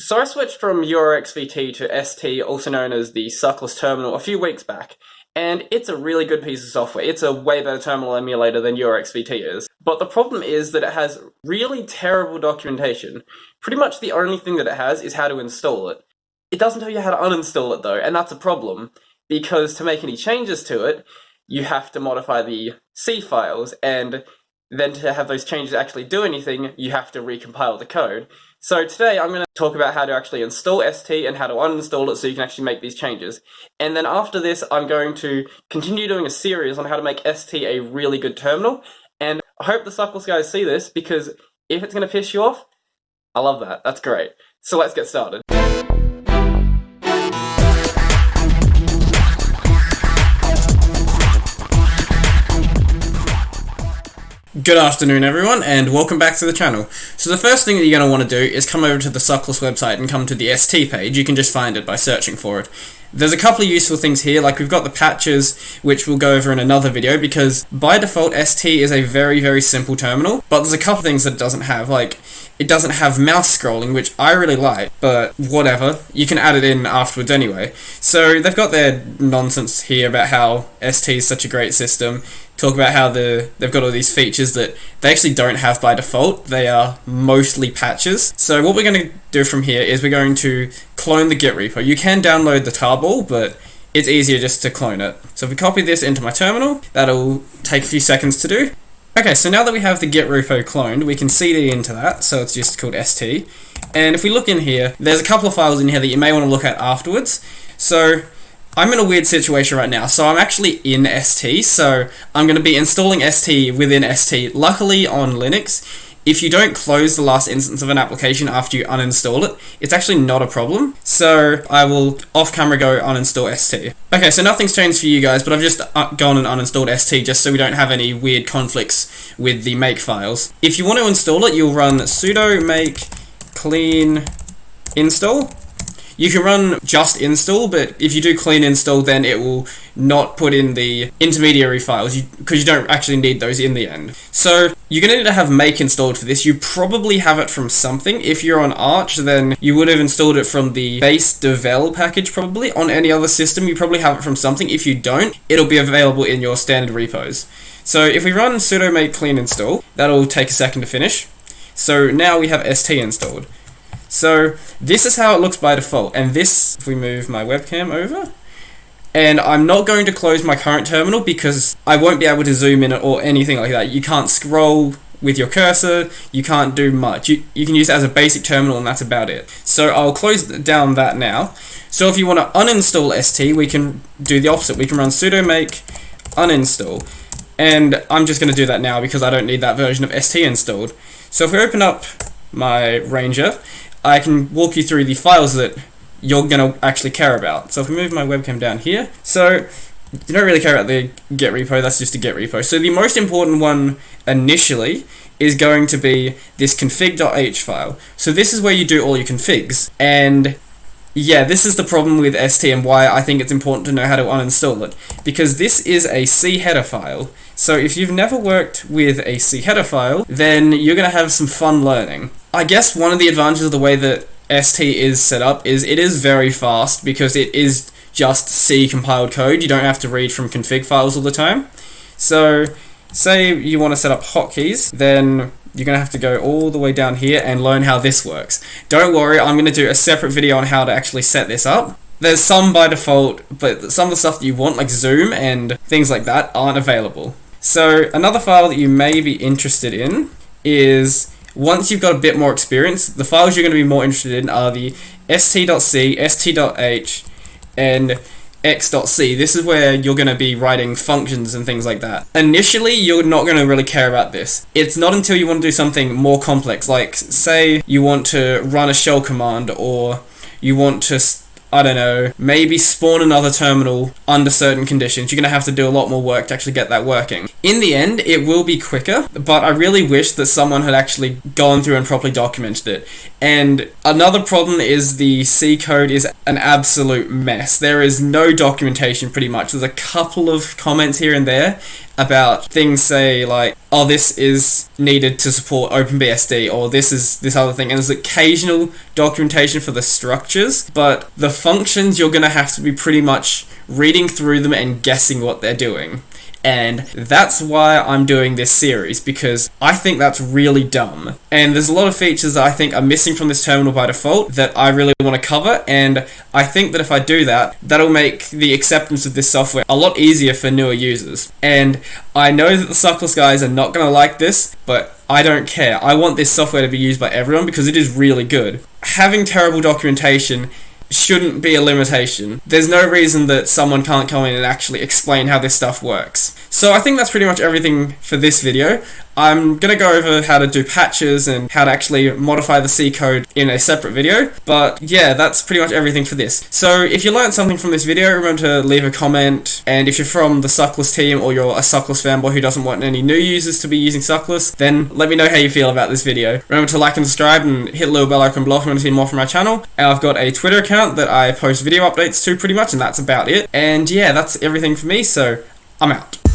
So I switched from EuroXVT to ST, also known as the Suckless terminal, a few weeks back, and it's a really good piece of software. It's a way better terminal emulator than EuroXVT is. But the problem is that it has really terrible documentation. Pretty much the only thing that it has is how to install it. It doesn't tell you how to uninstall it though, and that's a problem, because to make any changes to it, you have to modify the C files, and then to have those changes actually do anything, you have to recompile the code. So today I'm going to talk about how to actually install ST and how to uninstall it so you can actually make these changes. And then after this, I'm going to continue doing a series on how to make ST a really good terminal. And I hope the Suckless guys see this, because if it's going to piss you off, I love that. That's great. So let's get started. Good afternoon everyone, and welcome back to the channel. So the first thing that you're going to want to do is come over to the Suckless website and come to the ST page. You can just find it by searching for it. There's a couple of useful things here, like we've got the patches, which we'll go over in another video, because by default ST is a very simple terminal, but there's a couple of things that it doesn't have, like it doesn't have mouse scrolling, which I really like, but whatever, you can add it in afterwards anyway. So they've got their nonsense here about how ST is such a great system, talk about how they've got all these features that they actually don't have by default. They are mostly patches. So what we're going to do from here is we're going to clone the Git repo. You can download the tarball, but it's easier just to clone it. So if we copy this into my terminal, that'll take a few seconds to do. Okay, so now that we have the Git repo cloned, we can cd into that, so it's just called ST. And if we look in here, there's a couple of files in here that you may want to look at afterwards. So I'm in a weird situation right now, so I'm actually in ST, so I'm going to be installing ST within ST. Luckily on Linux, if you don't close the last instance of an application after you uninstall it, it's actually not a problem. So I will off camera go uninstall ST. Okay, so nothing's changed for you guys, but I've just gone and uninstalled ST just so we don't have any weird conflicts with the make files. If you want to install it, you'll run sudo make clean install. You can run just install, but if you do clean install, then it will not put in the intermediary files, because you don't actually need those in the end. So you're going to need to have make installed for this. You probably have it from something. If you're on Arch, then you would have installed it from the base devel package probably. On any other system, you probably have it from something. If you don't, it'll be available in your standard repos. So if we run sudo make clean install, that'll take a second to finish. So now we have ST installed. So this is how it looks by default, and this, if we move my webcam over, and I'm not going to close my current terminal because I won't be able to zoom in or anything like that. You can't scroll with your cursor, you can't do much. You can use it as a basic terminal and that's about it. So I'll close down that now. So if you want to uninstall ST, we can do the opposite. We can run sudo make uninstall, and I'm just going to do that now because I don't need that version of ST installed. So if we open up my Ranger, I can walk you through the files that you're going to actually care about. So if we move my webcam down here, so you don't really care about the Git repo, that's just a Git repo. So the most important one initially is going to be this config.h file. So this is where you do all your configs, and yeah, this is the problem with ST and why I think it's important to know how to uninstall it, because this is a C header file. So if you've never worked with a C header file, then you're going to have some fun learning. I guess one of the advantages of the way that ST is set up is it is very fast, because it is just C compiled code. You don't have to read from config files all the time. So say you want to set up hotkeys, then you're going to have to go all the way down here and learn how this works. Don't worry, I'm going to do a separate video on how to actually set this up. There's some by default, but some of the stuff that you want, like zoom and things like that, aren't available. So another file that you may be interested in is, once you've got a bit more experience, the files you're going to be more interested in are the st.c, st.h, and x.c. This is where you're going to be writing functions and things like that. Initially, you're not going to really care about this. It's not until you want to do something more complex, like say you want to run a shell command, or you want to, I don't know, maybe spawn another terminal under certain conditions. You're going to have to do a lot more work to actually get that working. In the end, it will be quicker, but I really wish that someone had actually gone through and properly documented it. And another problem is the C code is an absolute mess. There is no documentation pretty much. There's a couple of comments here and there, about things, say like, oh, this is needed to support OpenBSD, or this is this other thing, and there's occasional documentation for the structures, but the functions you're gonna have to be pretty much reading through them and guessing what they're doing. And that's why I'm doing this series, because I think that's really dumb. And there's a lot of features that I think are missing from this terminal by default that I really want to cover, and I think that if I do that, that'll make the acceptance of this software a lot easier for newer users. And I know that the Suckless guys are not going to like this, but I don't care. I want this software to be used by everyone because it is really good. Having terrible documentation shouldn't be a limitation. There's no reason that someone can't come in and actually explain how this stuff works. So I think that's pretty much everything for this video. I'm going to go over how to do patches and how to actually modify the C code in a separate video. But yeah, that's pretty much everything for this. So if you learned something from this video, remember to leave a comment. And if you're from the Suckless team, or you're a Suckless fanboy who doesn't want any new users to be using Suckless, then let me know how you feel about this video. Remember to like and subscribe and hit the little bell icon below if you want to see more from my channel. And I've got a Twitter account that I post video updates to pretty much, and that's about it. And yeah, that's everything for me, so I'm out.